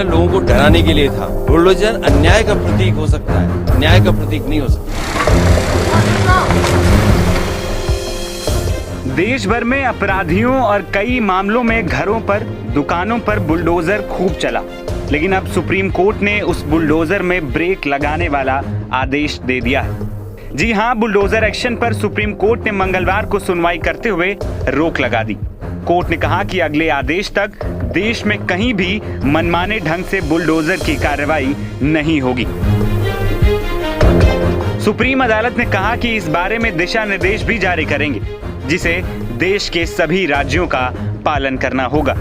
Bulldozer लोगों को डराने के लिए था। बुलडोजर अन्याय का प्रतीक हो सकता है, न्याय का प्रतीक नहीं हो सकता। देश भर में अपराधियों और कई मामलों में घरों पर, दुकानों पर बुलडोजर खूब चला, लेकिन अब सुप्रीम कोर्ट ने उस बुलडोजर में ब्रेक लगाने वाला आदेश दे दिया है। जी हां, बुलडोजर एक्शन पर सुप्रीम कोर्ट ने मंगलवार को सुनवाई करते हुए रोक लगा दी। कोर्ट ने कहा कि अगले आदेश तक देश में कहीं भी मनमाने ढंग से बुलडोजर की कार्रवाई नहीं होगी। सुप्रीम अदालत ने कहा कि इस बारे में दिशा निर्देश भी जारी करेंगे, जिसे देश के सभी राज्यों का पालन करना होगा।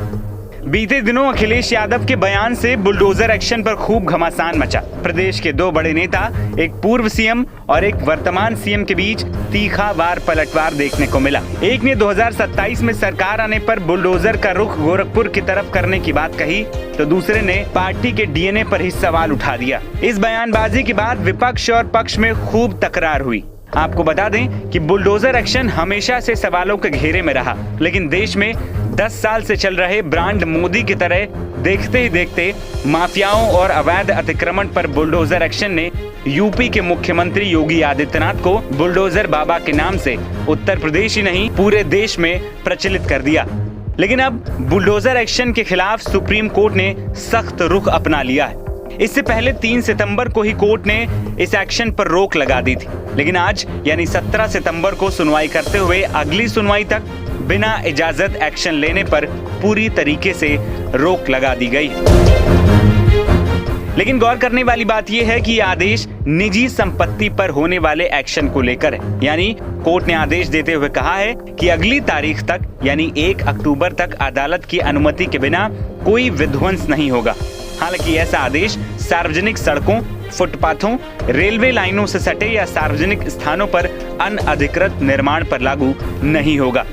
बीते दिनों अखिलेश यादव के बयान से बुलडोजर एक्शन पर खूब घमासान मचा। प्रदेश के दो बड़े नेता, एक पूर्व सीएम और एक वर्तमान सीएम के बीच तीखा वार पलटवार देखने को मिला। एक ने 2027 में सरकार आने पर बुलडोजर का रुख गोरखपुर की तरफ करने की बात कही, तो दूसरे ने पार्टी के डीएनए पर ही सवाल उठा दिया। इस बयानबाजी के बाद विपक्ष और पक्ष में खूब तकरार हुई। आपको बता दें कि बुलडोजर एक्शन हमेशा से सवालों के घेरे में रहा, लेकिन देश में 10 साल से चल रहे ब्रांड मोदी की तरह देखते ही देखते माफियाओं और अवैध अतिक्रमण पर बुलडोजर एक्शन ने यूपी के मुख्यमंत्री योगी आदित्यनाथ को बुलडोजर बाबा के नाम से उत्तर प्रदेश ही नहीं पूरे देश में प्रचलित कर दिया। लेकिन अब बुलडोजर एक्शन के खिलाफ सुप्रीम कोर्ट ने सख्त रुख अपना लिया है। इससे पहले 3 सितंबर को ही कोर्ट ने इस एक्शन पर रोक लगा दी थी, लेकिन आज यानी 17 सितंबर को सुनवाई करते हुए अगली सुनवाई तक बिना इजाजत एक्शन लेने पर पूरी तरीके से रोक लगा दी गई। लेकिन गौर करने वाली बात यह है कि यह आदेश निजी संपत्ति पर होने वाले एक्शन को लेकर है। यानी कोर्ट ने आदेश देते हुए कहा है कि अगली तारीख तक यानी 1 अक्टूबर तक अदालत की अनुमति के बिना कोई विध्वंस नहीं होगा। हालांकि ऐसा आदेश सार्वजनिक सड़कों, फुटपाथों, रेलवे लाइनों से सटे या सार्वजनिक स्थानों पर अनअधिकृत निर्माण पर लागू नहीं होगा।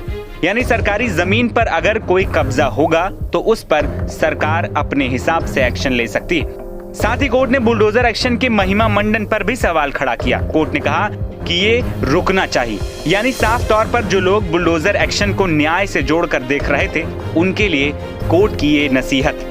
यानी सरकारी जमीन पर अगर कोई कब्जा होगा तो उस पर सरकार अपने हिसाब से एक्शन ले सकती है। साथ ही कोर्ट ने बुलडोजर एक्शन के महिमा मंडन पर भी सवाल खड़ा किया। कोर्ट ने कहा कि ये रुकना चाहिए। यानी साफ तौर पर जो लोग बुलडोजर एक्शन को न्याय से जोड़कर देख रहे थे, उनके लिए कोर्ट की ये नसीहत।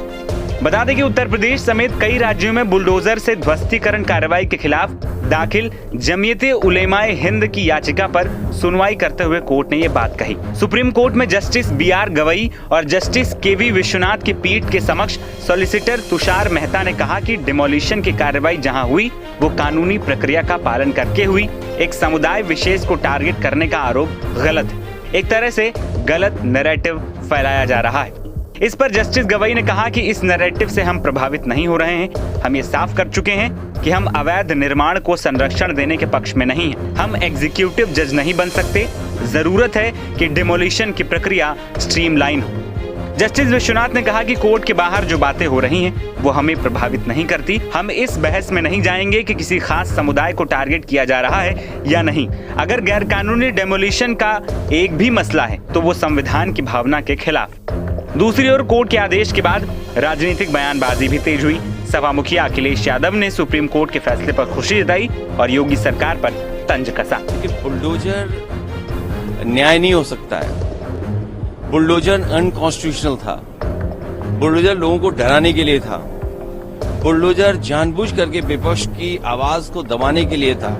बता दें कि उत्तर प्रदेश समेत कई राज्यों में बुलडोजर से ध्वस्तीकरण कार्रवाई के खिलाफ दाखिल जमीयते उलेमाए हिंद की याचिका पर सुनवाई करते हुए कोर्ट ने ये बात कही। सुप्रीम कोर्ट में जस्टिस BR गवई और जस्टिस KV विश्वनाथ की पीठ के समक्ष सॉलिसिटर तुषार मेहता ने कहा कि डिमोलिशन की कार्रवाई जहां हुई वो कानूनी प्रक्रिया का पालन करके हुई। एक समुदाय विशेष को टारगेट करने का आरोप गलत है। एक तरह से गलत नैरेटिव फैलाया जा रहा है। इस पर जस्टिस गवई ने कहा कि इस नैरेटिव से हम प्रभावित नहीं हो रहे हैं। हम ये साफ कर चुके हैं कि हम अवैध निर्माण को संरक्षण देने के पक्ष में नहीं हैं। हम एग्जीक्यूटिव जज नहीं बन सकते। जरूरत है कि डिमोलिशन की प्रक्रिया स्ट्रीमलाइन हो। जस्टिस विश्वनाथ ने कहा कि कोर्ट के बाहर जो बातें हो रही हैं वो हमें प्रभावित नहीं करती। हम इस बहस में नहीं जाएंगे कि किसी खास समुदाय को टारगेट किया जा रहा है या नहीं। अगर गैरकानूनी डेमोलिशन का एक भी मसला है तो वो संविधान की भावना के खिलाफ। दूसरी ओर कोर्ट के आदेश के बाद राजनीतिक बयानबाजी भी तेज हुई। सपा मुखिया अखिलेश यादव ने सुप्रीम कोर्ट के फैसले पर खुशी जताई और योगी सरकार पर तंज कसा। बुलडोजर न्याय नहीं हो सकता है। बुलडोजर अनकॉन्स्टिट्यूशनल था। बुलडोजर लोगों को डराने के लिए था। बुलडोजर जानबूझ करके विपक्ष की आवाज को दबाने के लिए था।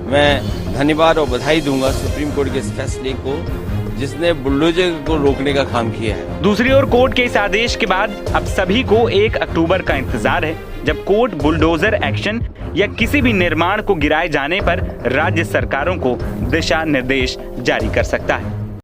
मैं धन्यवाद और बधाई दूंगा सुप्रीम कोर्ट के इस फैसले को जिसने बुलडोजर को रोकने का काम किया है। दूसरी ओर कोर्ट के इस आदेश के बाद अब सभी को 1 अक्टूबर का इंतजार है, जब कोर्ट बुलडोजर एक्शन या किसी भी निर्माण को गिराए जाने पर राज्य सरकारों को दिशा निर्देश जारी कर सकता है।